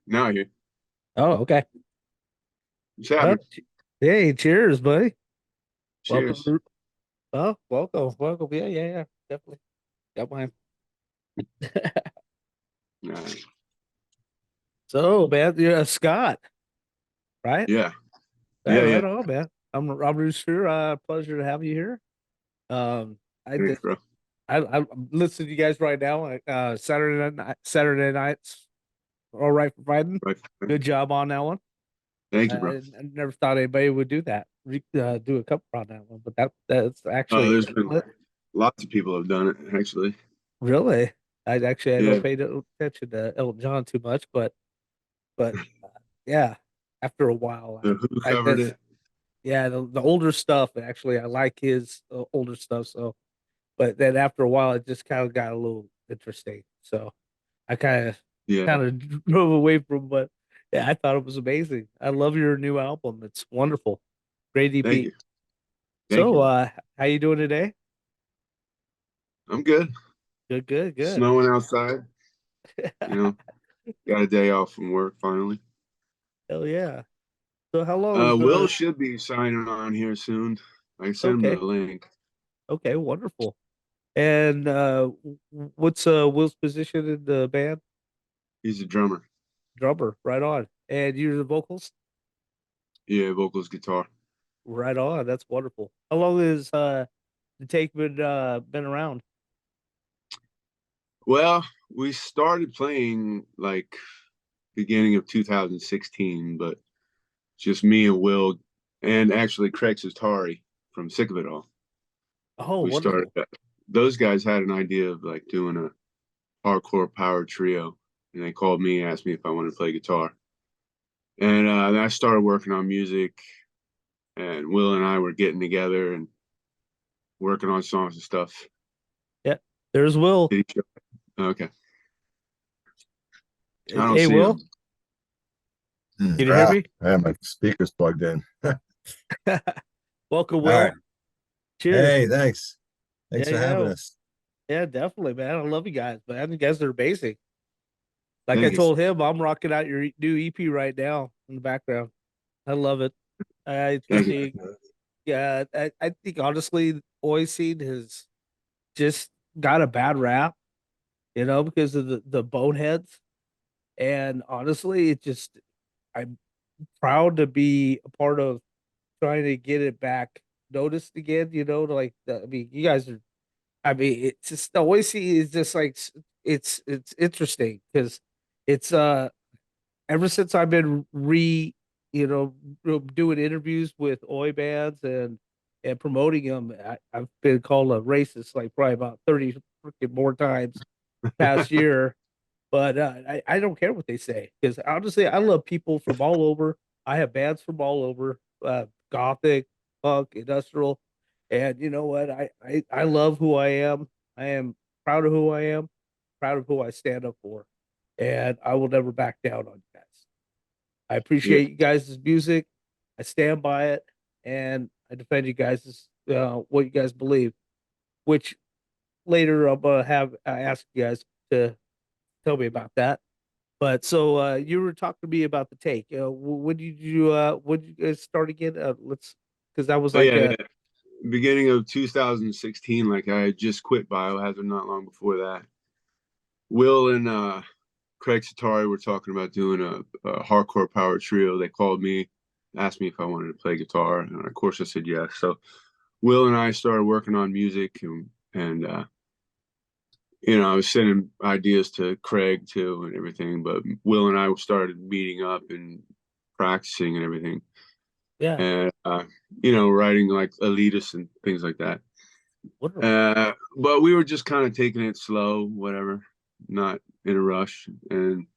Now I hear. Oh, okay. What's Well, happening? hey, cheers, buddy. Welcome. Cheers. Welcome. Yeah, definitely. Got mine. Uh, So, man, you're Scott, right? yeah. Yeah, Yeah. right Yeah. on, man. I'm Rooster. Pleasure to have you here. I did. Thanks, bro. I'm listening to you guys right now. Saturday nights. All right for Biden. Right. Good job on that one. Thank you, bro. I never thought anybody would do that. Do a cover on that one, but that's actually There's been lots of people have done it, actually. really. I don't Yeah. pay no attention to Elton John too much, but yeah, after a while, So who I covered that's it? yeah the older stuff. Actually, I like his older stuff. So, but then after a while, it just kind of got a little interesting. So I Yeah. kind of drove away from. But yeah, I thought it was amazing. I love your new album. It's wonderful, great Thank EP. you. Thank So, you, bro. how you doing today? I'm good. Good. Snowing outside. You know, got a day off from work finally. Hell yeah. So, how long is Will should be signing on here soon. I sent him okay? the link. Okay, wonderful. And what's Will's position in the band? He's a drummer. Drummer, right on. And you're the vocals? Yeah, vocals, guitar. Right on. That's wonderful. How long has the take been around? Well, we started playing like beginning of 2016, but just me and Will, and actually Craig Satari from Sick of It All. Oh, We started wonderful. that. Those guys had an idea of like doing a hardcore power trio, and they called me and asked me if I wanted to play guitar. And then I started working on music, and Will and I were getting together and working on songs and stuff. Yeah. There's Will. Did he show? Okay, I don't Hey, see Will. him. Can you hear Yeah, me? I have my speakers plugged in. All Welcome, right. Will. Cheers. Hey, thanks. Thanks Yeah, for having yeah. us. Yeah, definitely, man. I love you guys, man. You guys are amazing. Like I Thank you. told him, I'm rocking out your new EP right now in the background. I love it. I Thank you. think, yeah, I think honestly, Oi Scene has just got a bad rap, because of the boneheads. And honestly, I'm proud to be a part of trying to get it back noticed again. I mean, you guys are. I mean, it's just the Oi Scene is just like it's interesting because it's ever since I've been you know, doing interviews with Oi bands and promoting them, I've been called a racist like probably about 30 freaking more times past year. But I don't care what they say because honestly, I love people from all over. I have bands from all over, gothic, punk, industrial, and you know what? I love who I am. I am proud of who I am, proud of who I stand up for, and I will never back down on you guys. I Yeah, appreciate you guys' music. I stand by it, and I defend you guys' what you guys believe. Which later I'm gonna have I ask you guys to tell me about that. But so you were talking to me about the take. When did you guys start again? Let's because that was oh like yeah, yeah. Beginning of 2016, like I had just quit Biohazard not long before that. Will and Craig Satari were talking about doing a hardcore power trio. They called me, asked me if I wanted to play guitar, and of course I said yes. So Will and I started working on music, and I was sending ideas to Craig too and everything. But Will and I started meeting up and practicing and everything, yeah, and writing like elitist and things like that. wonderful. But we were just kind of taking it slow, whatever, not in a rush. And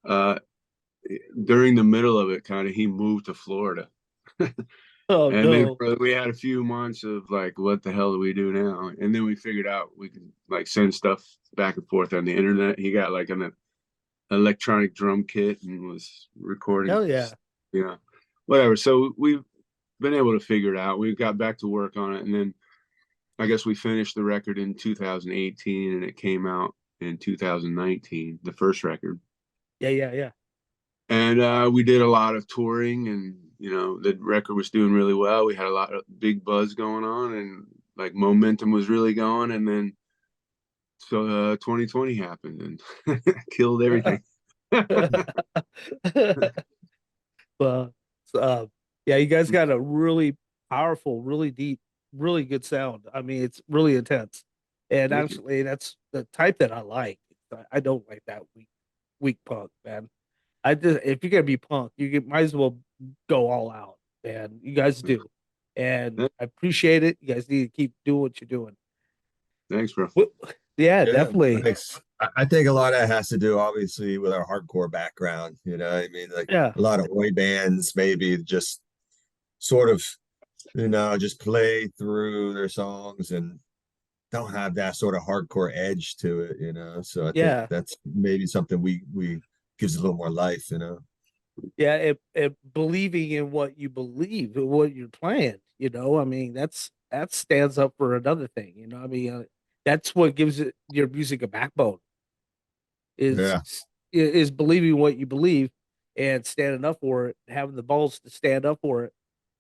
uh, during the middle of it, kind of, he moved to Florida. Oh And then no. we had a few months of like, what the hell do we do now? And then we figured out we could like send stuff back and forth on the internet. He got like an electronic drum kit and was recording, Hell yeah. whatever. So we've been able to figure it out. We got back to work on it. And then I guess we finished the record in 2018 and it came out in 2019, the first record. Yeah. And we did a lot of touring, and the record was doing really well. We had a lot of big buzz going on, and like momentum was really going. And then 2020 happened and killed everything. But yeah, you guys got a really powerful, really deep, really good sound. I mean, it's really intense, and Thank you. actually, that's the type that I like. I don't like that weak punk, man. I just if you're gonna be punk, might as well go all out, man. You guys do, and I appreciate it. You guys need to keep doing what you're doing. Thanks, bro. Well, yeah, Yeah, definitely. thanks. I think a lot of that has to do, obviously, with our hardcore background. I mean, like Yeah, a lot of oi bands maybe just sort of, just play through their songs and don't have that sort of hardcore edge to it. So I think yeah. that's maybe something we gives a little more life. Yeah, it believing in what you believe, in what you're playing, I mean, that stands up for another thing, I mean, that's what gives your music a backbone is Yeah. is believing what you believe and standing up for it, having the balls to stand up for it,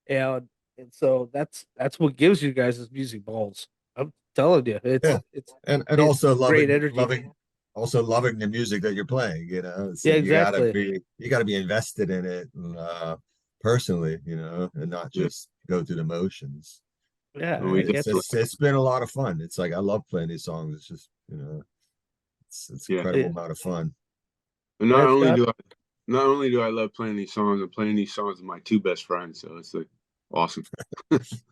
and so that's what gives you guys this music balls. I'm telling you, Yeah. And it's also great loving energy. loving also loving the music that you're playing. So Yeah, you gotta exactly. be invested in it personally, and not just go through the motions. Yeah, We I And get you. it's been a lot of fun. It's like I love playing these songs. It's just, it's Yeah. incredible amount of fun. And Yeah, Scott. not only do I love playing these songs, I'm playing these songs with my two best friends, so it's like awesome.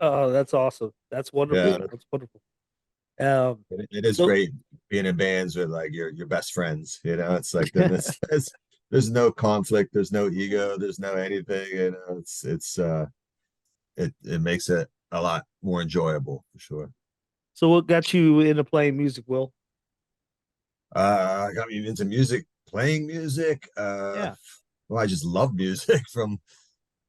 Oh, that's awesome. That's Yeah, wonderful. That's wonderful. Um, it is so great being in bands with like your best friends. It's like then there's no conflict, there's no ego, there's no anything. It makes it a lot more enjoyable for sure. so what got you into playing music, Will? I got me into music, playing music. Yeah, Well, I just love music from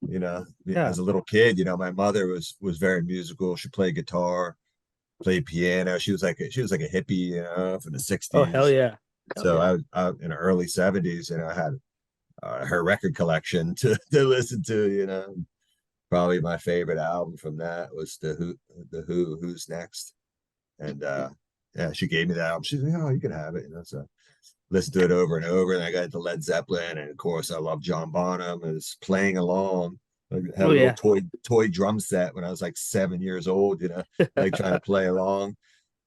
you know yeah. as a little kid. My mother was very musical. She played guitar, played piano. She was like a hippie, from the Oh, hell '60s. yeah. Hell So yeah. I in the early '70s, I had her record collection to listen to. Probably my favorite album from that was Who's Next, and yeah, she gave me that album. She's like, oh, you can have it. So listened to it over and over. And I got into Led Zeppelin, and of course, I love John Bonham. I was playing along. I had Oh, a little yeah. toy drum set when I was like 7 years old. Like trying to play along.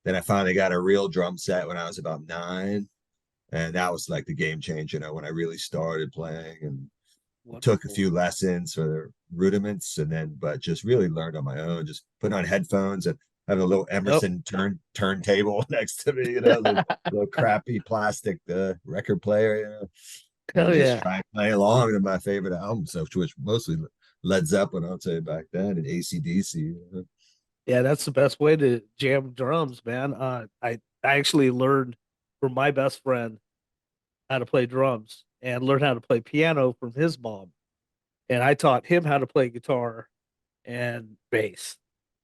Then I finally got a real drum set when I was about 9, and that was like the game changer. When I really started playing and took a Wonderful. few lessons for the rudiments, but just really learned on my own. Just put on headphones and have a little Yep. Emerson turntable next to me, the little crappy plastic record player, and Hell just yeah. try and play along to my favorite albums, which mostly Led Zeppelin, I'll say back then, and AC/DC. Yeah, that's the best way to jam drums, man. I actually learned from my best friend how to play drums and learned how to play piano from his mom. And I taught him how to play guitar and bass.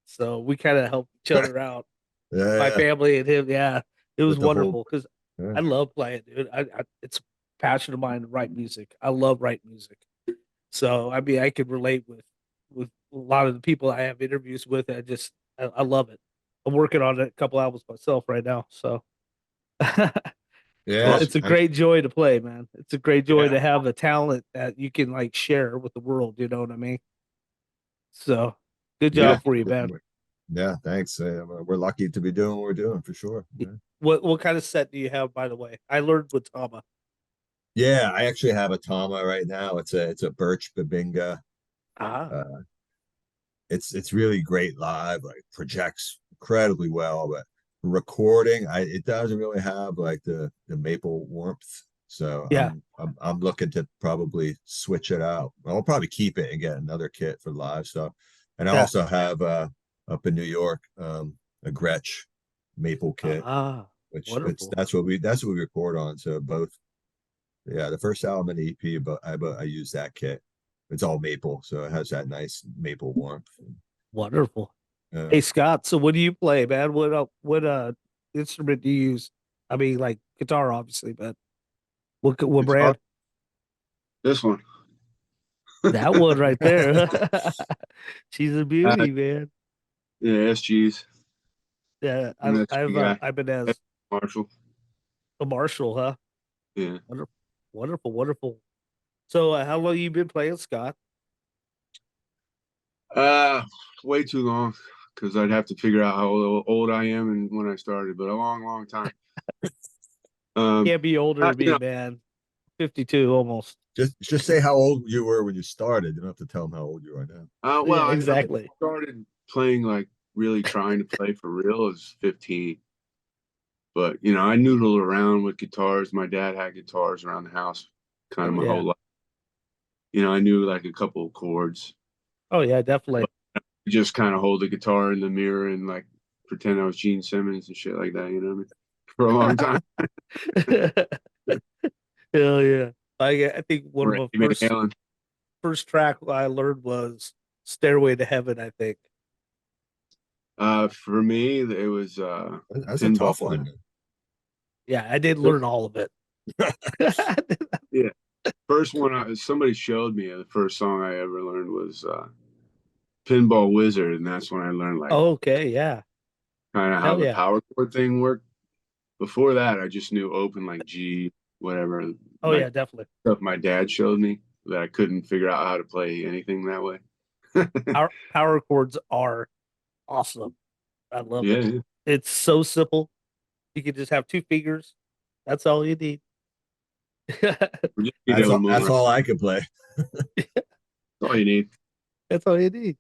So we kind of helped each other out, my Yeah, family and him. Yeah, it was with the whole wonderful because yeah. I love playing, dude. It's a passion of mine to write music. I love writing music. So I mean, I could relate with a lot of the people I have interviews with. I love it. I'm working on a couple albums myself right now. So Yeah, it's a I'm, great joy to play, man. It's a great joy yeah, to have a talent that you can like share with the world. You know what I mean? So good yeah, job for you, man. yeah. Thanks. We're lucky to be doing what we're doing for sure. Yeah. What kind of set do you have, by the way? I learned with Tama. Yeah, I actually have a Tama right now. It's a Birch Babinga. Ah, Uh, it's really great live, like projects incredibly well, but recording, it doesn't really have like the maple warmth. So yeah, I'm looking to probably switch it out. I'll probably keep it and get another kit for live stuff. And I yeah. also have up in New York a Gretsch maple kit, Ah, which it's wonderful. that's what we record on. So both, yeah, the first album and EP, but I use that kit. It's all maple, so it has that nice maple warmth. Wonderful. Uh, Hey Scott, so what do you play, man? What instrument do you use? I mean, like guitar, obviously, but what guitar, brand? This one. That one right there. She's a beauty, man. Yeah, SG's. Yeah, And that's guy. I've been as Marshall. a Marshall, huh? Yeah. Wonderful, wonderful, wonderful. So, how long you been playing, Scott? Way too long because I'd have to figure out how old I am and when I started, but a long, long time. Can't be older than me, you know, man. 52 almost. Just say how old you were when you started. You don't have to tell them how old you are now. well, Yeah, exactly. I started playing, like really trying to play for real as 15. But I noodled around with guitars. My dad had guitars around the house kind of my whole life. I knew like a couple of chords. Oh yeah, definitely. Just kind of hold the guitar in the mirror and like pretend I was Gene Simmons and shit like that, you know what I mean? For a long time. Hell yeah. I think one of Eddie the first track I learned was Stairway to Heaven, I think. For me, it was that's a tough one. Yeah, I did learn all of it. Yeah. First one somebody showed me, the first song I ever learned was Pinball Wizard, and that's when I learned like okay, yeah. Kind of how the power chord thing worked. Before that, I just knew open like G, whatever. Oh yeah, definitely. Stuff my dad showed me that I couldn't figure out how to play anything that way. Our power chords are awesome. I love it. Yeah. It's so simple. You can just have two fingers. That's all you need. That's all I can play. That's all you need. That's all you need.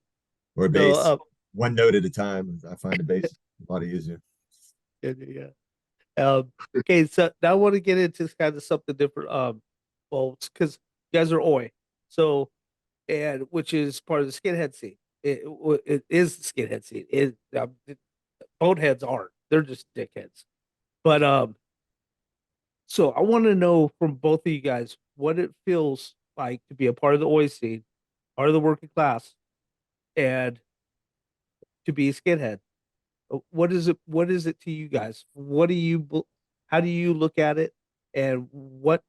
Or bass. One note at a time. I find the bass a lot easier. Yeah. Okay, so now I want to get into kind of something different. Well, it's because you guys are Oi, so and which is part of the skinhead scene. It is the skinhead scene. Boneheads aren't. They're just dickheads. But so I want to know from both of you guys what it feels like to be a part of the Oi scene, part of the working class, and to be a skinhead. What is it to you guys? How do you look at it, and what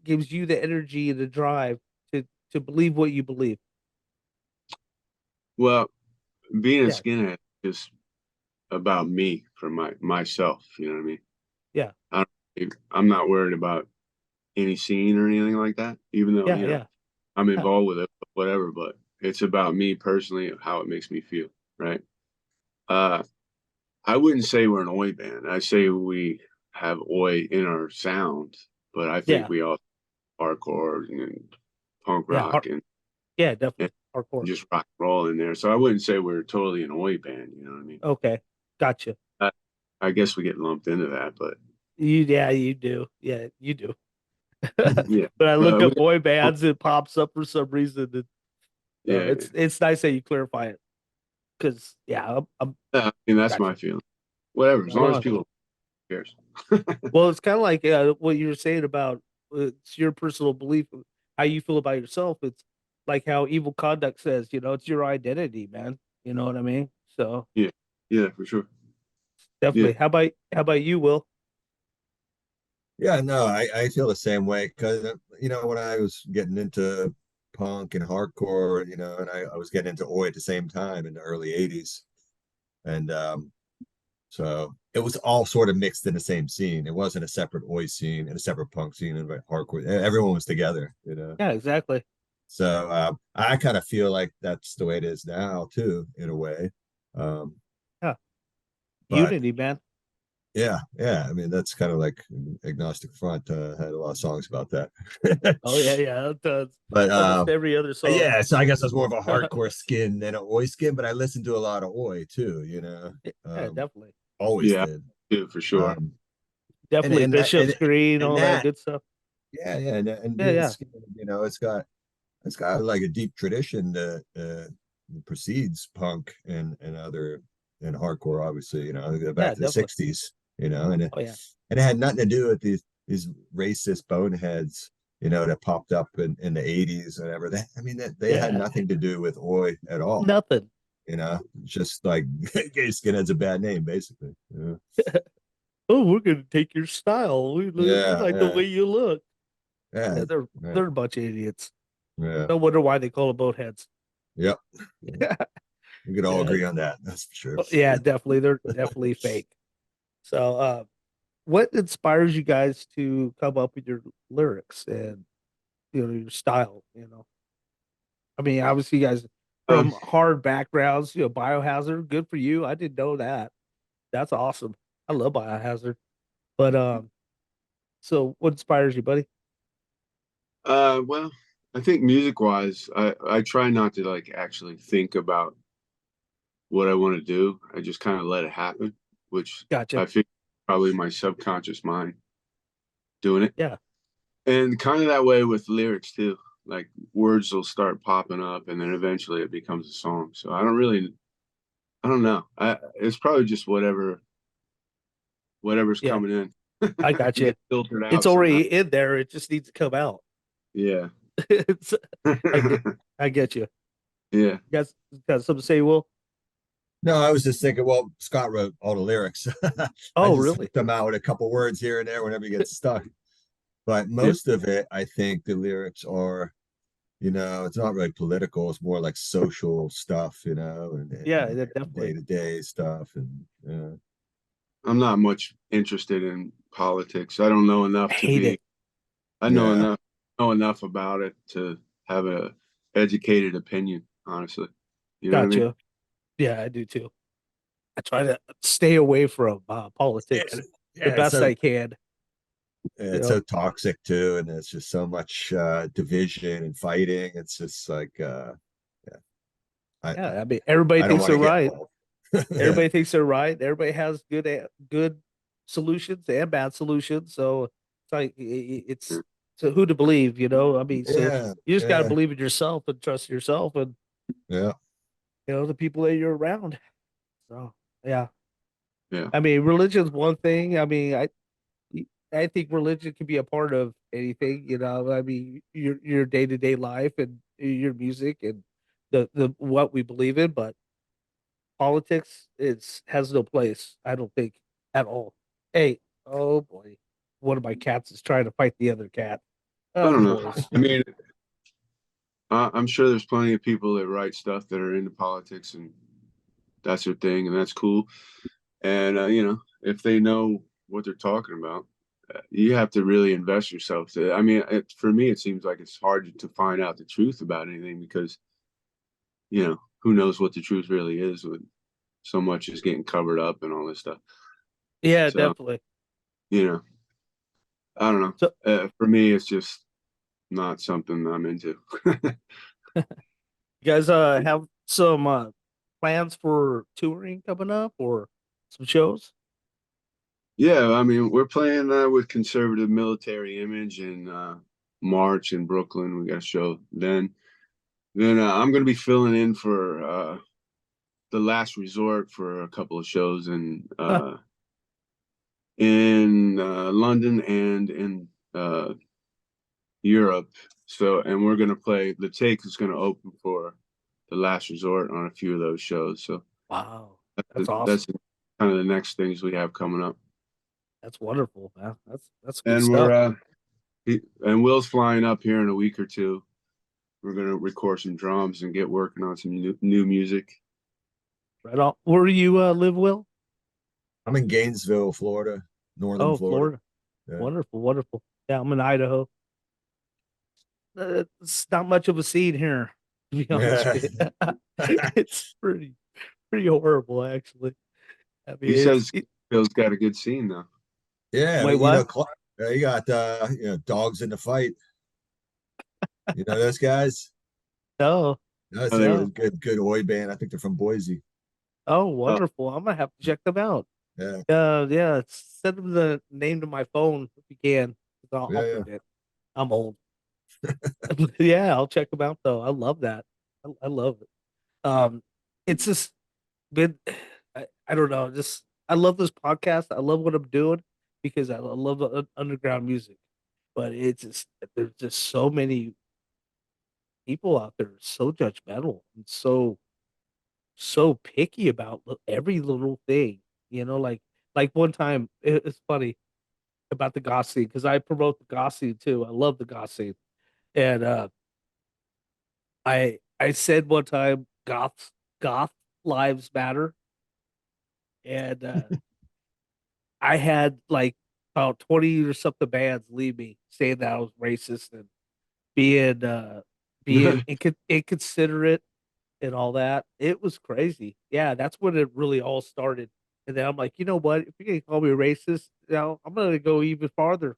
gives you the energy and the drive to believe what you believe? Well, being a skinhead is about me, for myself, you know what I mean? Yeah. I'm not worried about any scene or anything like that, even though I'm involved with it, whatever, but it's about me personally, how it makes me feel, right? I wouldn't say we're an Oi band. I say we have Oi in our sound, but I think we all hardcore and punk rock and definitely hardcore, just rock and roll in there. So I wouldn't say we're totally an Oi band. You know what I mean? Okay, gotcha. I guess we get lumped into that, but you do. Yeah, you do. Yeah. But I look up Oi bands, it pops up for some reason. It's nice that you clarify it. Because I mean that's my feeling. Whatever, as long as people cares. Well, it's kind of like what you were saying about it's your personal belief, how you feel about yourself. It's like how Evil Conduct says, it's your identity, man. You know what I mean? So yeah, for sure, definitely. Yeah. How about you, Will? Yeah, no, I feel the same way because when I was getting into punk and hardcore, and I was getting into Oi at the same time in the early 80s. And so it was all sort of mixed in the same scene. It wasn't a separate Oi scene and a separate punk scene and hardcore. Everyone was together, Yeah, exactly. So I kind of feel like that's the way it is now too, in a way. Unity, man. Yeah. I mean, that's kind of like Agnostic Front had a lot of songs about that. Oh yeah, it does. But almost every other song. Yeah, so I guess I was more of a hardcore skin than an Oi skin, but I listened to a lot of Oi too. Yeah, definitely. Always did. Yeah, for sure. Definitely and Bishop's Green, all that good stuff. Yeah, and skin, it's got like a deep tradition that precedes punk and other and hardcore, obviously. Go back to the '60s. And it had nothing to do with these racist boneheads, that popped up in the '80s, whatever. They had nothing to do with Oi at all. Nothing. Just like gay skinhead's a bad name, basically. Oh, we're gonna take your style. We like the way you look. Yeah, they're yeah, they're a bunch of idiots. yeah. No wonder why they call them boatheads. Yep. Yeah. We could all Yeah, agree on that. That's for sure. yeah, definitely. They're definitely fake. So, what inspires you guys to come up with your lyrics and your style? I mean, obviously, you guys Um, from hard backgrounds. Biohazard, good for you. I didn't know that. That's awesome. I love Biohazard. But so what inspires you, buddy? well, I think music wise, I try not to like actually think about what I want to do. I just kind of let it happen, which Gotcha. I think probably my subconscious mind doing it. Yeah, And kind of that way with lyrics too. Like words will start popping up and then eventually it becomes a song. So I don't know. It's probably just whatever's yeah. coming in. I got you. Get filtered It's out somehow. already in there. It just needs to come out. Yeah. it's, I get, I get you. Yeah. You guys got something to say, Will? No, I was just thinking, well, Scott wrote all the lyrics. I Oh, just really? helped them out with a couple words here and there whenever you get stuck. But Yeah. most of it, I think the lyrics are, it's not really political. It's more like social stuff, Yeah, and that definitely. day-to-day stuff. And I'm not much interested in politics. I don't know I enough to hate be it. I yeah, know enough about it to have a educated opinion, honestly. You know what I mean? Gotcha. Yeah, I do too. I try to stay away from yeah, politics the yeah. best I can. You It's know, so toxic too, and there's just so much division and fighting. It's just like, yeah, I yeah. I mean, everybody I don't thinks want they're to get right. involved. Everybody thinks they're right. Everybody has good solutions and bad solutions. So it's like it's so who to believe, I mean, so Yeah, you just got to yeah, believe in yourself and trust yourself and yeah. the people that you're around. So yeah, Yeah. I mean, religion's one thing. I mean, I think religion can be a part of anything. I mean, your day to day life and your music and the what we believe in, but politics has no place, I don't think, at all. Hey, oh boy, one of my cats is trying to fight the other cat. I Oh don't know. boys. I mean, I'm sure there's plenty of people that write stuff that are into politics and that's their thing, and that's cool. And if they know what they're talking about, you have to really invest yourself. I mean, for me, it seems like it's hard to find out the truth about anything because who knows what the truth really is when so much is getting covered up and all this stuff. Yeah, So definitely. you know, I don't know. So For me, it's just not something I'm into. you guys have some plans for touring coming up or some shows? Yeah, I mean, we're playing with Conservative Military Image in March in Brooklyn. We got a show then. Then I'm going to be filling in for the Last Resort for a couple of shows in London and in Europe. So, and we're going to play. The Take is going to open for the Last Resort on a few of those shows. So Wow, that's that's awesome. kind of the next things we have coming up. That's wonderful, man. That's good And stuff. and Will's flying up here in a week or two. We're gonna record some drums and get working on some new music. Right on. Where do you live, Will? I'm in Gainesville, Florida, northern Oh, Florida. Florida. Yeah, Wonderful, wonderful. Yeah, I'm in Idaho. It's not much of a scene here, to be honest yeah, with you. It's pretty horrible, actually. I mean, He says Phil's got a good scene though. yeah. wait, But what? you got dogs in the fight. You know those guys. No, That's Oh, they a were no. good Oi band. I think they're from Boise. Oh, oh, wonderful. I'm gonna have to check them out. Yeah, Yeah, send them the name to my phone if you can. 'Cause I'll yeah, forget. I'm old. Yeah, I'll check them out though. I love that. I love it. It's just been I don't know, just I love this podcast. I love what I'm doing because I love the underground music. But it's just there's just so many people out there so judgmental and so picky about every little thing. Like one time it's funny. about the goth scene because I promote the goth scene too. I love the goth scene, and I said one time, goth lives matter, and I had like about 20 or something bands leave me saying that I was racist and being being inconsiderate and all that. It was crazy. Yeah, that's when it really all started. And then I'm like, you know what? If you're gonna call me racist, I'm gonna go even farther.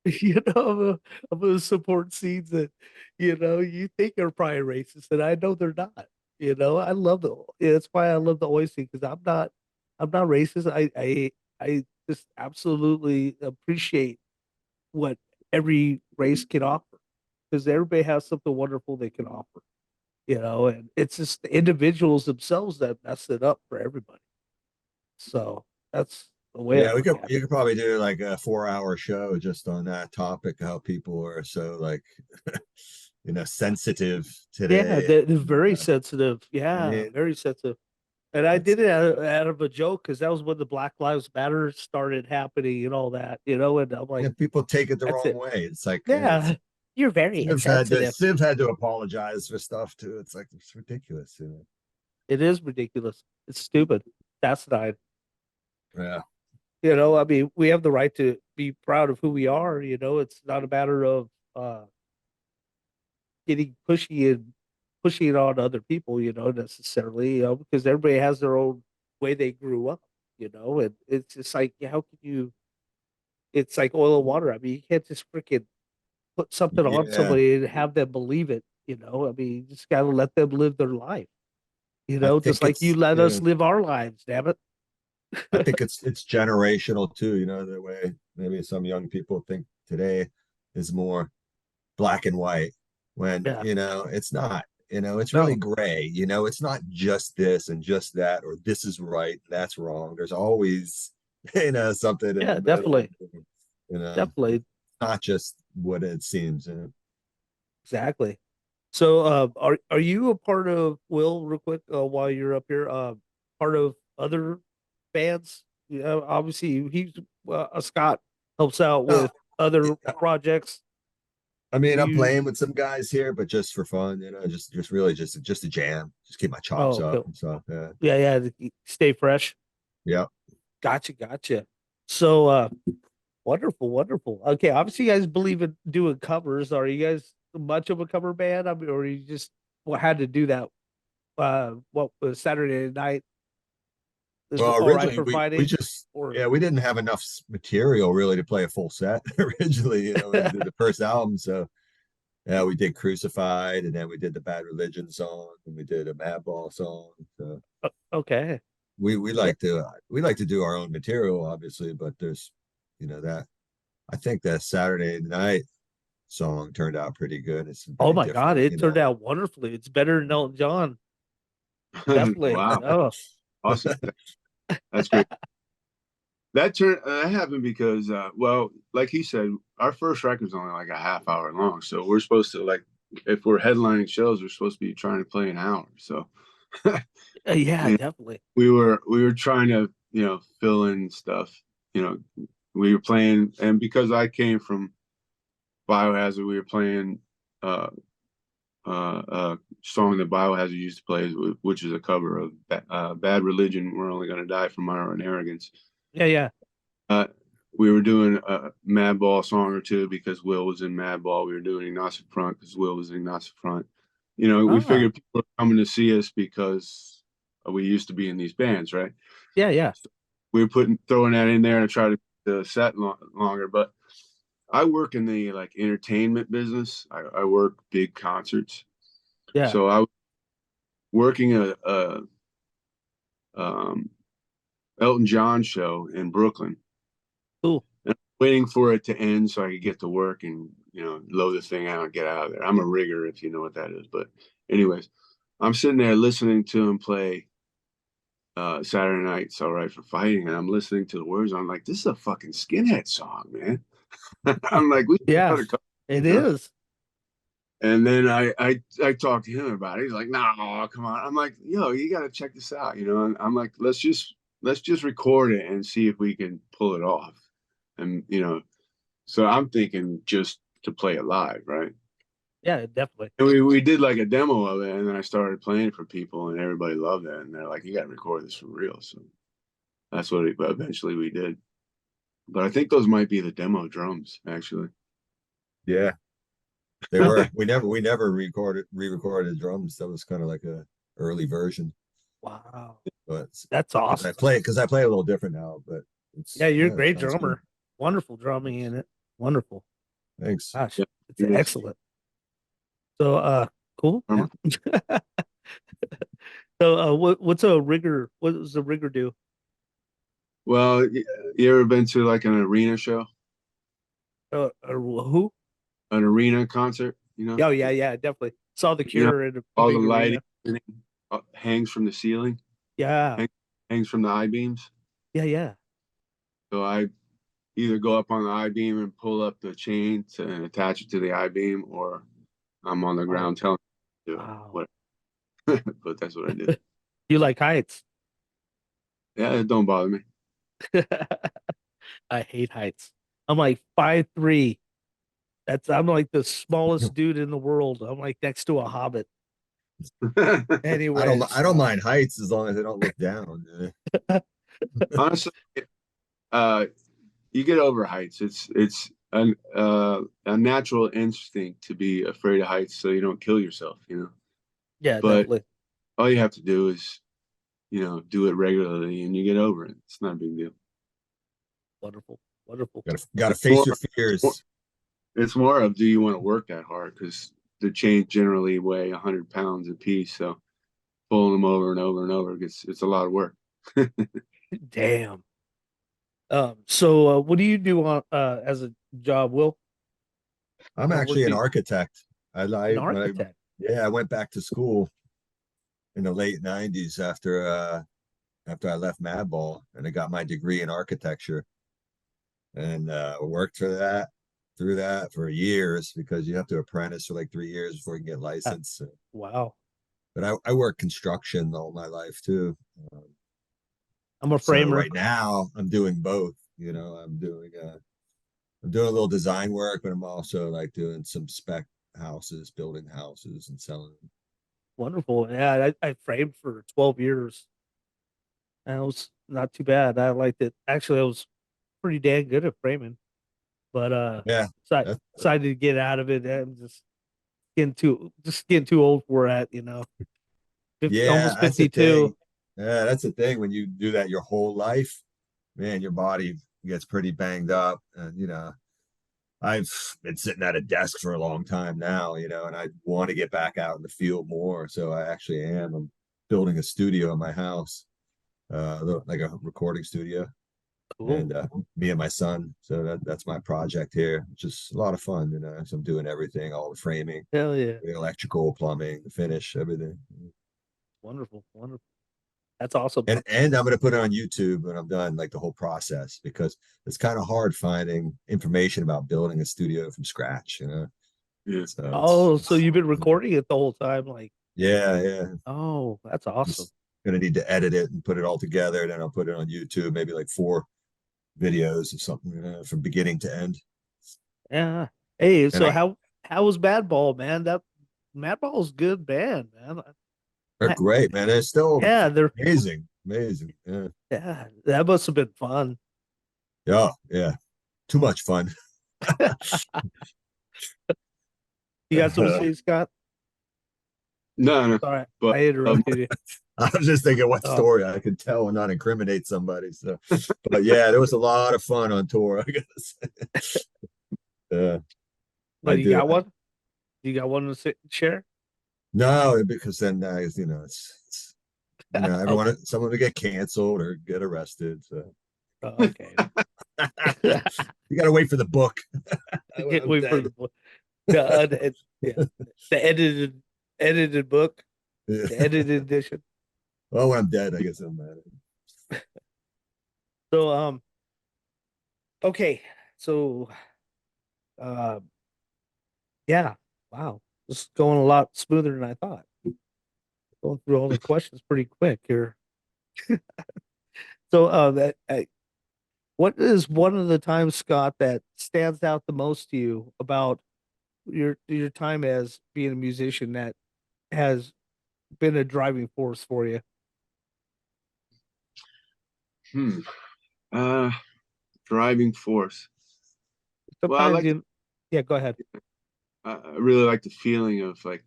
I'm gonna support scenes that, you think are probably racist, and I know they're not. I love the. Yeah, that's why I love the Oi scene because I'm not racist. I just absolutely appreciate what every race can offer because everybody has something wonderful they can offer. And it's just the individuals themselves that mess it up for everybody. So that's the way I Yeah, we look could at you it. could probably do like a 4 hour show just on that topic, how people are so like sensitive Yeah, today. they're very sensitive. I Yeah, mean, very sensitive. And I it's did it out of a joke because that was when the Black Lives Matter started happening and all that, and I'm like, people take it the that's wrong it. way. It's like Yeah, you're very insensitive. Civ had to apologize for stuff too. It's like it's ridiculous. It is ridiculous. It's stupid. That's not. Yeah. I mean, we have the right to be proud of who we are. It's not a matter of getting pushy and pushing it on other people, necessarily, because everybody has their own way they grew up, and it's just like, how can you, it's like oil and water. I mean, you can't just freaking put something on Yeah. somebody and have them believe it, I mean, you just got to let them live their life, I just think like you it's let yeah. us live our lives, damn it. I think it's generational too, the way maybe some young people think today is more black and white when, Yeah. it's not. It's really No. gray. It's not just this and just that, or this is right, that's wrong. There's always, something in Yeah, the middle. definitely. It's Definitely. not just what it seems. Exactly. So, are you a part of Will, real quick, while you're up here? Part of other bands? Yeah, obviously he's Scott helps out No, with other projects. I mean, I'm You playing with some guys here, but just for fun, just really just a jam, just keep my chops oh, up okay. and stuff. Yeah. Yeah, yeah, stay fresh. Yeah. Gotcha, gotcha. So, wonderful, wonderful. Okay, obviously you guys believe in doing covers. Are you guys much of a cover band? I mean, or you just had to do that? What was Saturday night is Well, all right originally for we Friday, just or yeah, we didn't have enough material really to play a full set originally, when we did the first album. So yeah, we did Crucified, and then we did the Bad Religion song, and we did a Madball song. So okay, we yeah. like to do our own material, obviously, but there's that I think that Saturday night song turned out pretty good. It's Oh very my God, different, it turned out wonderfully. It's better than Elton John, definitely. Wow, Oh, awesome. That's great. That happened because well, like he said, our first record's only like a half hour long. So we're supposed to, like, if we're headlining shows, we're supposed to be trying to play an hour. So yeah, you know, definitely. we were trying to, fill in stuff. You know, we were playing, and because I came from Biohazard, we were playing uh song that Biohazard used to play, which is a cover of Bad Religion. We're only gonna die from our own arrogance. Yeah, yeah. Uh, we were doing a Madball song or two because Will was in Madball. We were doing Agnostic Front because Will was in Agnostic Front. We Ah, figured people were coming to see us because we used to be in these bands, right? yeah, yeah, So we were throwing that in there to try to keep the set longer. But I work in the like entertainment business. I work big concerts, yeah. so I was working a um, Elton John show in Brooklyn, Cool. and waiting for it to end so I could get to work and load the thing out and get out of there. I'm a rigger, if you know what that is. But anyways, I'm sitting there listening to him play Saturday Night's All Right for Fighting, and I'm listening to the words. I'm like, this is a fucking skinhead song, man. I'm like, we should Yeah, try to cover, it you know. is. And then I talked to him about it. He's like, no, come on. I'm like, yo, you got to check this out, And I'm like, let's just record it and see if we can pull it off. And So I'm thinking just to play it live, right? Yeah, definitely. And we did like a demo of it, and then I started playing it for people, and everybody loved it, and they're like, "You got to record this for real." So that's what eventually we did. But I think those might be the demo drums, actually. Yeah, they were. We never re-recorded drums. That was kind of like a early version. Wow, But that's awesome. because I play a little different now, but Yeah, you're a it great sounds drummer. good. Wonderful drumming in it. Wonderful. Thanks. Gosh, Yeah, it's it is. excellent. So, cool, man. Drummer. So, what's a rigger? What does a rigger do? Well, you ever been to like an arena show, Who? an arena concert? You know, Oh, yeah, yeah, definitely. Saw the you know, Cure in a all the big lighting arena. hangs from the ceiling, Yeah, hangs from the I beams. yeah, yeah. So I either go up on the I beam and pull up the chain and attach it to the I beam, or I'm on the ground telling them to do it. Wow. What? But that's what I did. You like heights? Yeah, it don't bother me. I hate heights. I'm like 5'3". I'm like the smallest dude in the world. I'm like next to a hobbit. Anyways, I don't mind heights as long as they don't look down. Honestly, uh, you get over heights. It's a natural instinct to be afraid of heights, so you don't kill yourself. yeah, But definitely. all you have to do is, do it regularly, and you get over it. It's not a big deal. Wonderful, wonderful. Gotta It's face more, your fears. it's more of, do you want to work that hard? Because the chains generally weigh 100 pounds a piece, so pulling them over and over and over it's a lot of work. Damn. So what do you do on as a job, Will? I'm What work actually do an you, architect. an architect? I went back to school in the late '90s after I left Madball, and I got my degree in architecture, and worked through that for years because you have to apprentice for like 3 years before you can get licensed. Wow. But I worked construction all my life too. Um, I'm a so framer. right now I'm doing both. I'm doing a little design work, but I'm also like doing some spec houses, building houses and selling them. Wonderful. Yeah, I framed for 12 years. And it was not too bad. I liked it. Actually, I was pretty dang good at framing. But Yeah, so I that's decided to get out of it. I'm just getting too old for that, 50, yeah, almost that's the 52. thing. Yeah, that's the thing. When you do that your whole life, man, your body gets pretty banged up. And I've been sitting at a desk for a long time now, and I want to get back out in the field more. So I actually am. I'm building a studio in my house, like a recording studio, Cool. and me and my son. So that's my project here, which is a lot of fun. So I'm doing everything, all the framing, Hell yeah. the electrical, plumbing, the finish, everything. Wonderful. Wonderful. That's awesome. And I'm going to put it on YouTube when I'm done, like the whole process, because it's kind of hard finding information about building a studio from scratch. Yeah. So Oh, so you've been recording it the whole time? Like, yeah. oh, that's awesome. Just gonna need to edit it and put it all together. Then I'll put it on YouTube, maybe like 4 videos of something from beginning to end. Yeah. Hey, And so how was Madball, man? That Madball's good band, man. they're great, man. They're still Yeah, they're amazing. yeah, that must have been fun. Yeah. Too much fun. You got something to say, Scott? No, Sorry, but I interrupted you. I was just thinking what Oh. story I could tell and not incriminate somebody. So, but yeah, there was a lot of fun on tour, I gotta say. But I you do. got one? You got one to share? No, because then it's everyone, someone to get canceled or get arrested. So Okay. you got to wait for the book. Can't wait for the book. Yeah, the edited book, Yeah. the edited edition. Well, when I'm dead, I guess I'm mad. So okay, so yeah, wow, this is going a lot smoother than I thought. Going through all the questions pretty quick here. So What is one of the times, Scott, that stands out the most to you about your time as being a musician that has been a driving force for you? Hmm. Uh, Driving force. Well, Sometimes you, yeah, go ahead. I really like the feeling of like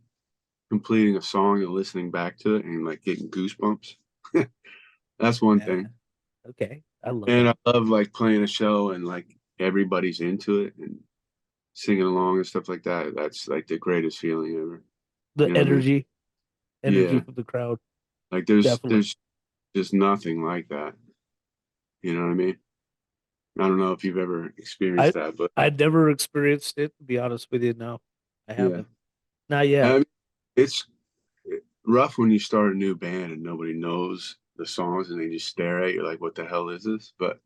completing a song and listening back to it and like getting goosebumps. That's one Yeah. thing. Okay. I love And that. I love like playing a show and like everybody's into it and singing along and stuff like that. That's like the greatest feeling ever. The You know what I mean? energy Yeah. from the crowd. Like Definitely. there's just nothing like that. You know what I mean? I don't know if you've ever experienced I that, but I never experienced it, to be honest with you. No, I yeah. haven't. Not yet. I mean, it's rough when you start a new band and nobody knows the songs and they just stare at you like, what the hell is this? But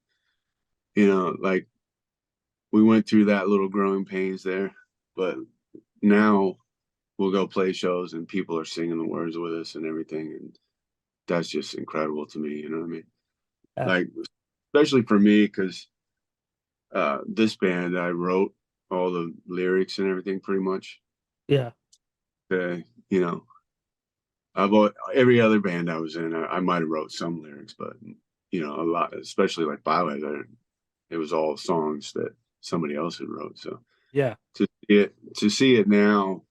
like we went through that little growing pains there, but now we'll go play shows and people are singing the words with us and everything, and that's just incredible to me. You know what I mean? Yeah. Like especially for me because this band I wrote all the lyrics and everything pretty much. Yeah. Uh, you know, every other band I was in, I might have wrote some lyrics, but a lot, especially like Biohazard, it was all songs that somebody else had wrote. So Yeah. to see it now,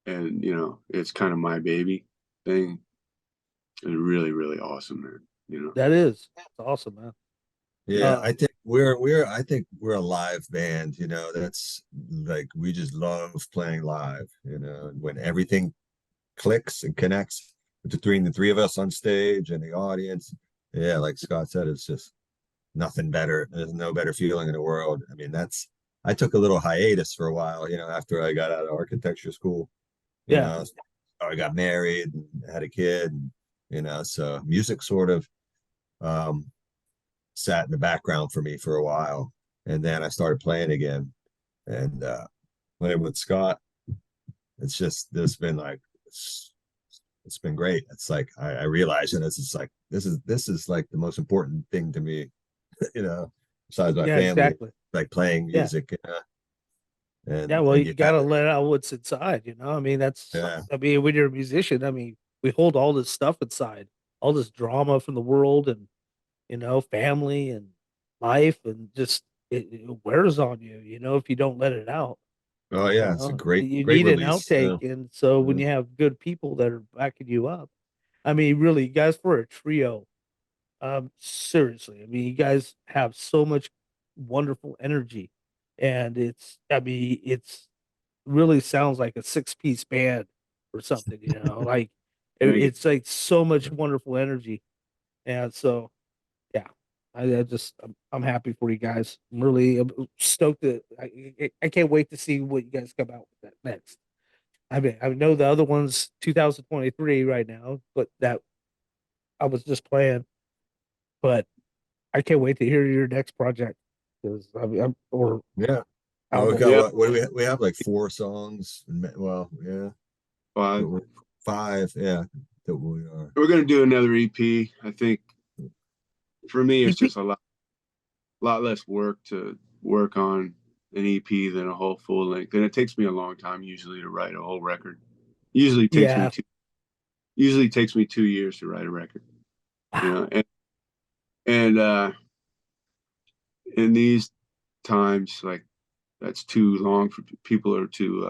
and it's kind of my baby thing, is really really awesome, man. That is. It's awesome, man. Yeah, Uh, I think I think we're a live band, that's like we just love playing live, when everything clicks and connects between the three of us on stage and the audience. Yeah, like Scott said, it's just nothing better. There's no better feeling in the world. I mean, I took a little hiatus for a while, after I got out of architecture school, you yeah. know, I got married and had a kid, so music sort of um sat in the background for me for a while. And then I started playing again and playing with Scott. It's just, there's been like, it's been great. It's like, I realize, it's like, this is like the most important thing to me, besides my Yeah, family, exactly. like playing Yeah. music, Yeah, and, well, and you you got to let out what's inside, I mean, yeah, I mean, when you're a musician, I mean, we hold all this stuff inside, all this drama from the world and, family and life, and just it wears on you, if you don't let it out. oh yeah, it's a You great need an release. outtake. And so when Yeah. you have good people that are backing you up, I mean, really, you guys, for a trio, seriously, I mean, you guys have so much wonderful energy, and I mean, it's really sounds like a six-piece band or something, like Thank you. it's like so much wonderful energy. And so, yeah, I just, I'm happy for you guys. I'm stoked that I can't wait to see what you guys come out with that next. I mean, I know the other one's 2023 right now, but that I was just playing, but I can't wait to hear your next project because I mean, or Yeah. Well, we album. got Yeah, what do we have like four songs. Well, yeah, five. but five. Yeah, that we are. We're gonna do another EP. I think for me, it's EP? just a lot less work to work on an EP than a whole full length, and it takes me a long time usually to write a whole record. Usually takes me Yeah. two. Usually takes me 2 years to write a record. You Wow. know, and in these times, like that's too long for people are too.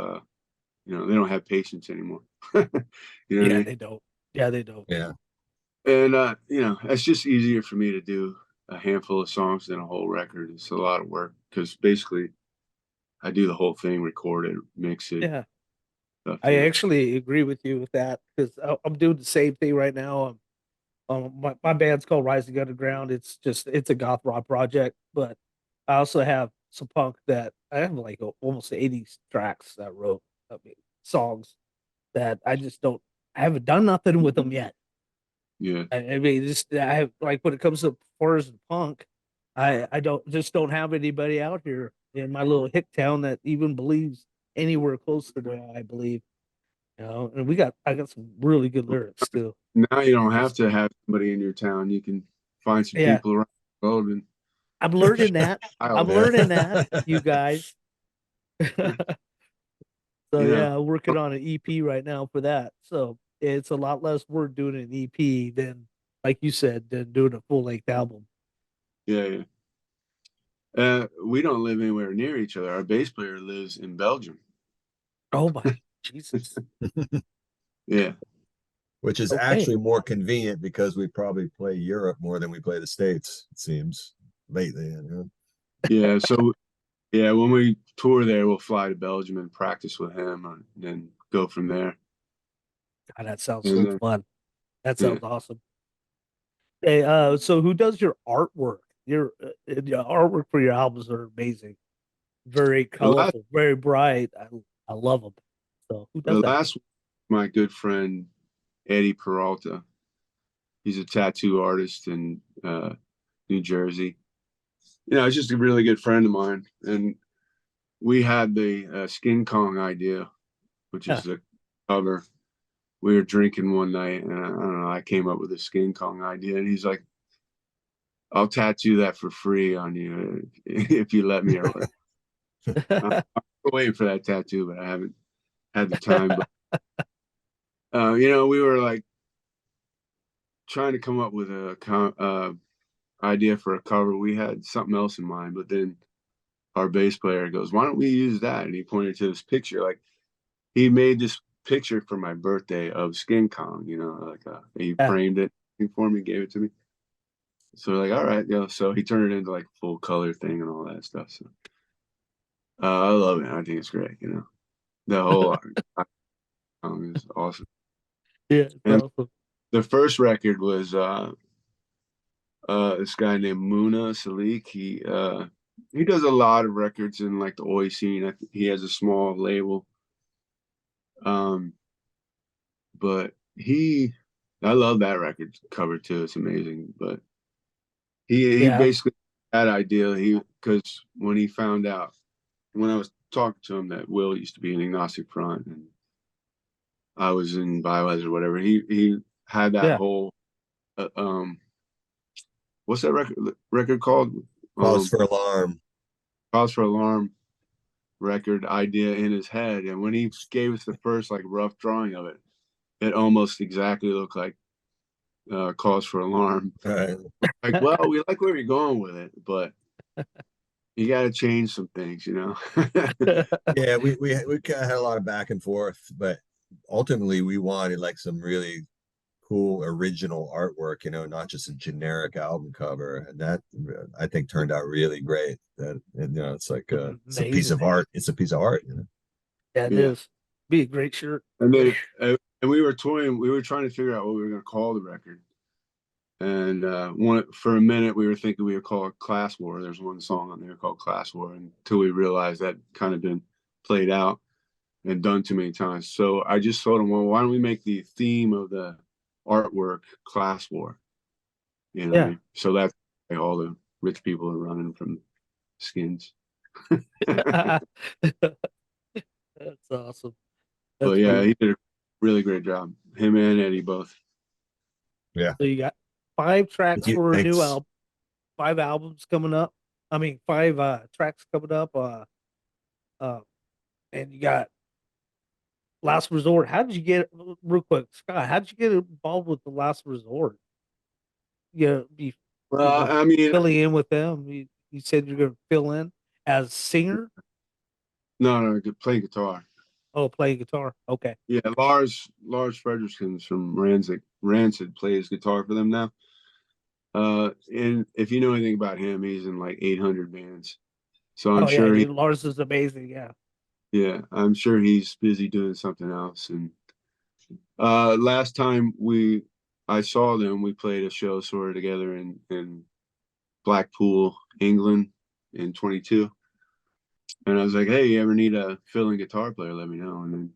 They don't have patience anymore. You know what I Yeah, mean? they don't. Yeah, they don't. Yeah. And it's just easier for me to do a handful of songs than a whole record. It's a lot of work because basically I do the whole thing, record it, mix it, Yeah. stuff. I actually agree with you with that because I'm doing the same thing right now. My band's called Rising Underground. It's a goth rock project, but I also have some punk that I have like almost 80 tracks that I wrote. I mean, songs that I haven't done nothing with them yet. Yeah, I mean, just I have like when it comes to horrors and punk, I don't have anybody out here in my little hick town that even believes anywhere close to that. I believe, and I got some really good lyrics too. now you don't And have to have somebody in your town. You can find some yeah, people around the globe and I'm learning that. I'll I'm bet. learning that, you guys. So You know, yeah, working on an EP right now for that. So it's a lot less work doing an EP than, like you said, than doing a full length album. yeah. We don't live anywhere near each other. Our bass player lives in Belgium. Oh my Jesus. Yeah. Which is Okay. actually more convenient because we probably play Europe more than we play the States, it seems, lately. You know? Yeah. So, yeah, when we tour there, we'll fly to Belgium and practice with him and then go from there. God, that sounds And so then, fun. That yeah. sounds awesome. Hey, so who does your artwork? Your artwork for your albums are amazing. Very The last, colorful, very bright. I love them. So who does the that? last, my good friend, Eddie Peralta. He's a tattoo artist in New Jersey. You know, he's just a really good friend of mine. And we had the Skin Kong idea, which Yeah. is a cover. We were drinking one night, and I don't know, I came up with a Skin Kong idea, and he's like, "I'll tattoo that for free on you if you let me." Or I'm waiting for that tattoo, but I haven't had the time. But you know, we were like trying to come up with a idea for a cover. We had something else in mind, but then our bass player goes, "Why don't we use that?" And he pointed to this picture, like he made this picture for my birthday of Skin Kong, you know, like he Yeah. framed it for me, gave it to me. So we're like, all right, yo. So he turned it into like a full color thing and all that stuff. So I love it. I think it's great. You know, the whole is awesome. Yeah, it's And awesome. the first record was this guy named Muna Salik. He does a lot of records in like the Oi scene. He has a small label. But I love that record cover too. It's amazing. But he Yeah. basically had idea. Because when he found out, when I was talking to him, that Will used to be in Agnostic Front and I was in Biohazard or whatever, he had that Yeah. whole what's that record called? Cause for Alarm. Cause for Alarm record idea in his head, and when he gave us the first like rough drawing of it, it almost exactly looked like Cause for Alarm. Right. Like, well, we like where you're going with it, but you got to change some things, you know. Yeah, we kind of had a lot of back and forth, but ultimately we wanted like some really cool original artwork, you know, not just a generic album cover, and that I think turned out really great. That, you know, it's like it's a piece Amazing. of art. It's a piece of art, you know. Yeah, it Yeah. is. Be a great shirt. And then and we were toying, we were trying to figure out what we were going to call the record. And for a minute, we were thinking we would call it Class War. There's one song on there called Class War, until we realized that kind of been played out and done too many times. So I just told him, well, why don't we make the theme of the artwork Class War? You know what I Yeah. mean? So that's why all the rich people are running from skins. That's awesome. But That's yeah, cool. he did a really great job. Him and Eddie both. Yeah. So you got 5 tracks for a new Thanks. album, 5 albums coming up. I mean, 5 tracks coming up. And you got Last Resort. How did you get, real quick, Scott? How did you get involved with the Last Resort? You Well, I mean, filling in with them. You said you're going to fill in as singer. no, playing guitar. Oh, playing guitar. Okay. Yeah, Lars Fredriksson from Rancid plays guitar for them now. And if you know anything about him, he's in like 800 bands. So I'm Oh yeah, sure dude, Lars is amazing. Yeah. I'm sure he's busy doing something else. And last time I saw them, we played a show sort of together in Blackpool, England in 22. And I was like, hey, you ever need a fill-in guitar player, let me know. And then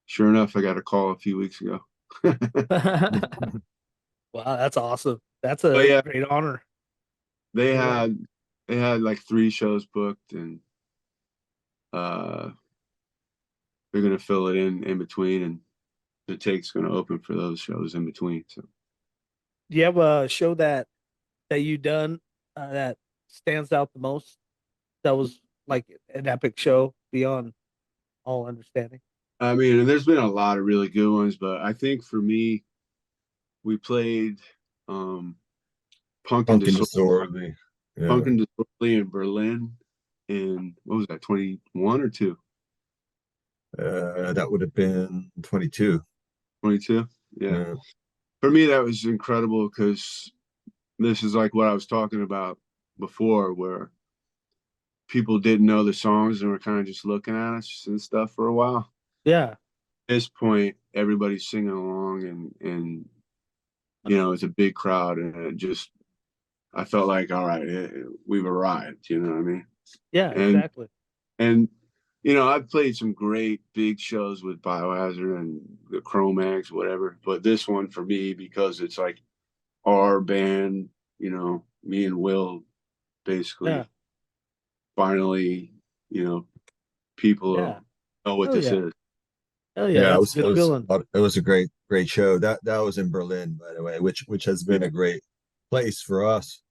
sure enough, I got a call a few weeks ago. Wow, that's awesome. That's But a yeah, great honor. they Yeah. had like 3 shows booked, and uh they're gonna fill it in between, and the take's gonna open for those shows in between. So Do you have a show that you done that stands out the most? That was like an epic show beyond all understanding. I mean, and there's been a lot of really good ones, but I think for me, we played um Punk and Pumpkin Disorderly, Disorderly. Yeah. Punk and Disorderly in Berlin in what was that, 21 or 2? That would have been 22. 22? Yeah. Yeah. For me, that was incredible because this is like what I was talking about before, where people didn't know the songs and were kind of just looking at us and stuff for a while. Yeah. At this point, everybody's singing along and you know, it's a big crowd, and it just, I felt like, all right, we've arrived, you know what I mean? Yeah, And exactly. and you know, I've played some great big shows with Biohazard and the Chromax, whatever, but this one for me, because it's like our band, you know, me and Will basically Yeah. finally, you know, people Yeah. know what Hell this yeah. is. Hell yeah, Yeah, that's a good feeling. it was a great show. That was in Berlin, by the way, which has been a great place for us.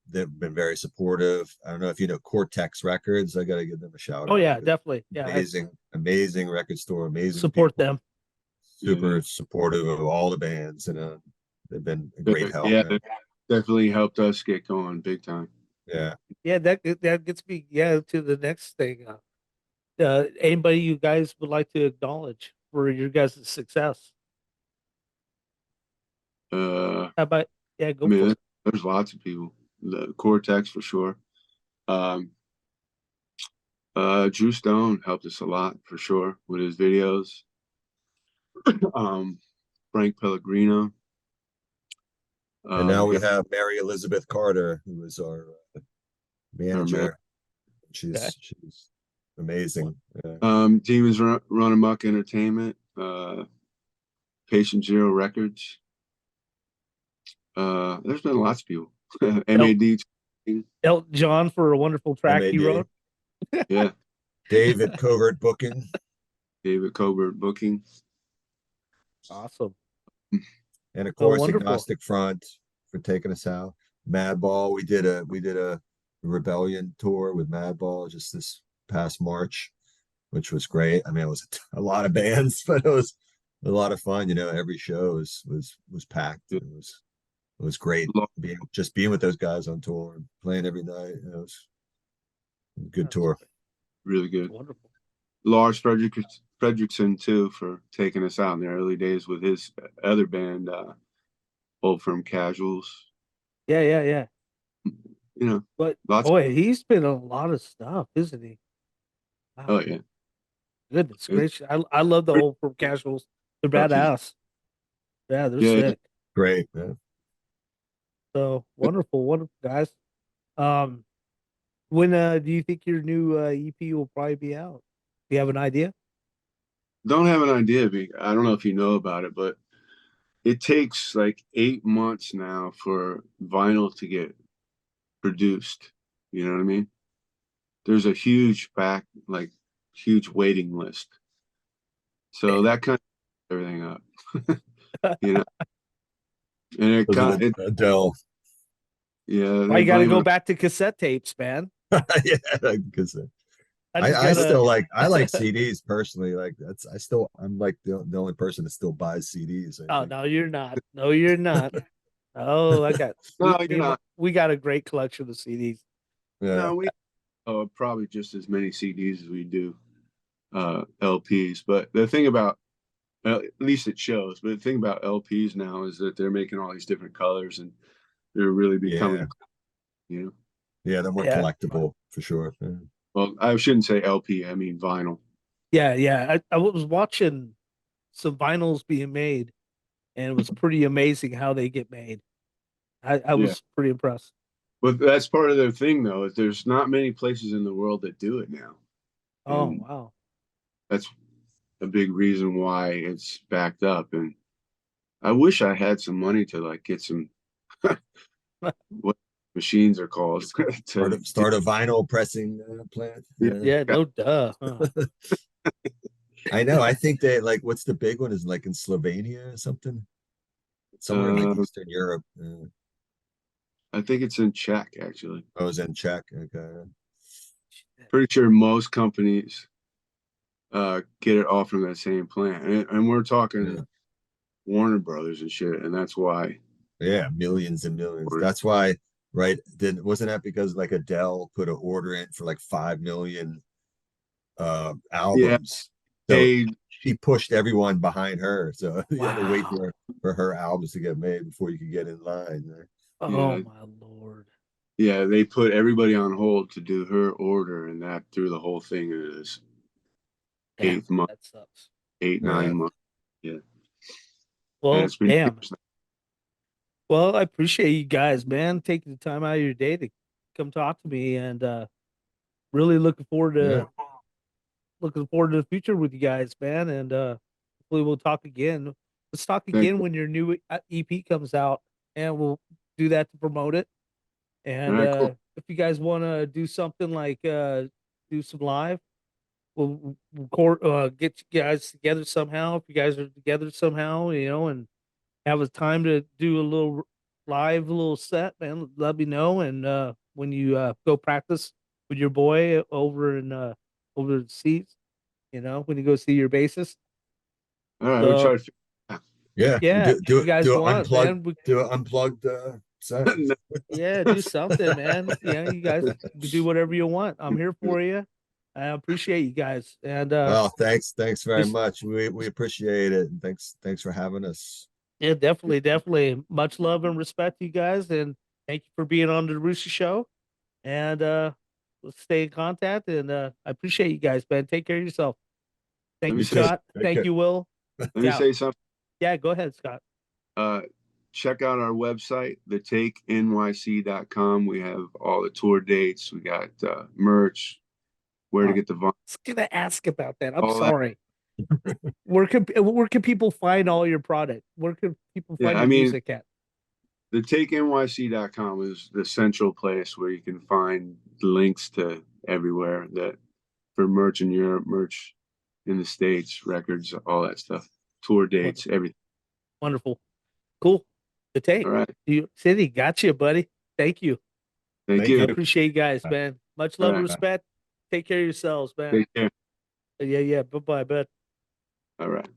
They've been very supportive. I don't know if you know Cortex Records. I got to give them a shout Oh out. yeah, definitely. Yeah, Amazing record store, amazing support people, them. super supportive of all the bands, and they've been a great help. Yeah, Man. it definitely helped us get going big time. Yeah. Yeah, that gets me to the next thing. Anybody you guys would like to acknowledge for your guys' success? How about I go for mean, it. there's lots of people. The Cortex for sure. Um, Drew Stone helped us a lot for sure with his videos. Frank Pellegrino. And now we have Mary Elizabeth Carter, who is our manager. She's amazing. Demons Run Amok Entertainment, Patient Zero Records. There's been lots of people. MAD. Elton John for a wonderful track MAD. he wrote. Yeah. David Covert Booking. David Covert Booking. Awesome. And of course, Agnostic Front for taking us out. Madball. We did a Rebellion tour with Madball just this past March, which was great. I mean, it was a lot of bands, but it was a lot of fun. You know, every show was packed. It was great being with those guys on tour and playing every night. It was a good tour. Really good. Wonderful. Lars Fredrickson too, for taking us out in the early days with his other band, Old Firm Casuals. Yeah. You know, but boy, he's been a lot of stuff, isn't he? Wow. Oh yeah. Goodness gracious. I love the Old Firm Casuals. They're badass. Yeah, they're sick. Great, man. So wonderful guys. When do you think your new EP will probably be out? Do you have an idea? Don't have an idea. I don't know if you know about it, but it takes like 8 months now for vinyl to get produced. You know what I mean? There's a huge waiting list. So that kind of everything up. You know? And Adele. Yeah. I got to go back to cassette tapes, man. Yeah, cassette. I still like CDs personally. Like I'm like the only person that still buys CDs. No, you're not. No, you're not. Oh, we got a great collection of CDs. Yeah. No, we probably just as many CDs as we do LPs. But the thing about, at least it shows, but the thing about LPs now is that they're making all these different colors and they're really becoming, you know. Yeah, they're more collectible for sure. Yeah. Well, I shouldn't say LP, I mean vinyl. Yeah. I was watching some vinyls being made, and it was pretty amazing how they get made. I was pretty impressed. But that's part of their thing, though. Is there's not many places in the world that do it now. Oh, wow. That's a big reason why it's backed up. And I wish I had some money to like get some what machines are called start a vinyl pressing plant. Yeah, no duh. Huh. I know. I think they like, what's the big one, is like in Slovenia or something, somewhere in like Eastern Europe. I think it's in Czech, actually. I was in Czech. Okay. Pretty sure most companies get it all from that same plant, and we're talking Yeah. Warner Brothers and shit, and that's why. Yeah, millions and millions. Or- That's why, right? Then wasn't that because like Adele put an order in for like 5 million albums? So They she pushed everyone behind her. So you had to wait Wow. for her albums to get made before you could get in line. Oh Yeah. my lord. Yeah, they put everybody on hold to do her order, and that threw the whole thing into this Damn, eighth month, that sucks. 9 Yeah. months. And Well, it's been damn. years now. Well, I appreciate you guys, man, taking the time out of your day to come talk to me, and really Yeah. looking forward to the future with you guys, man. And hopefully we'll talk again. Let's talk Thank again you. when your new EP comes out, and we'll do that to promote it. And All right, cool. if you guys want to do something like do some live, we'll record, get you guys together somehow. If you guys are together somehow, and have a time to do a little live, little set, man, let me know. And when you go practice with your boy over the seats, when you go see your bassist. All right, we'll So try to Yeah. yeah, if you guys Do it want, unplugged. man, Do it unplugged set. figure yeah, do something, man. Yeah, you guys can do whatever you want. I'm here for you. I appreciate you guys. And Well, thanks very just much. We appreciate it. And thanks for having us. yeah, definitely. Much love and respect to you guys, and thank you for being on the Roosta Show. And let's stay in contact. And I appreciate you guys, man. Take care of yourself. Thank me you, say- Scott. Take Thank care. you, Will. let me Yeah. say something. Yeah, go ahead, Scott. Check out our website, theTakeNYC.com. We have all the tour dates. We got merch, where to get the vinyl. I was gonna ask about that. I'm All that. sorry. Where can people find all your product? Where can people Yeah, find I your mean- music at? TheTakeNYC.com is the central place where you can find links to everywhere that for merch in Europe, merch in the States, records, all that stuff, tour dates, everything. Wonderful. Cool. The take. All right. You City, got you, buddy. Thank you. Thank Thank you. I appreciate you guys, man. Much love and Alright. respect. Take care of yourselves, man. Take care. Yeah. Bye bye, bud. All right.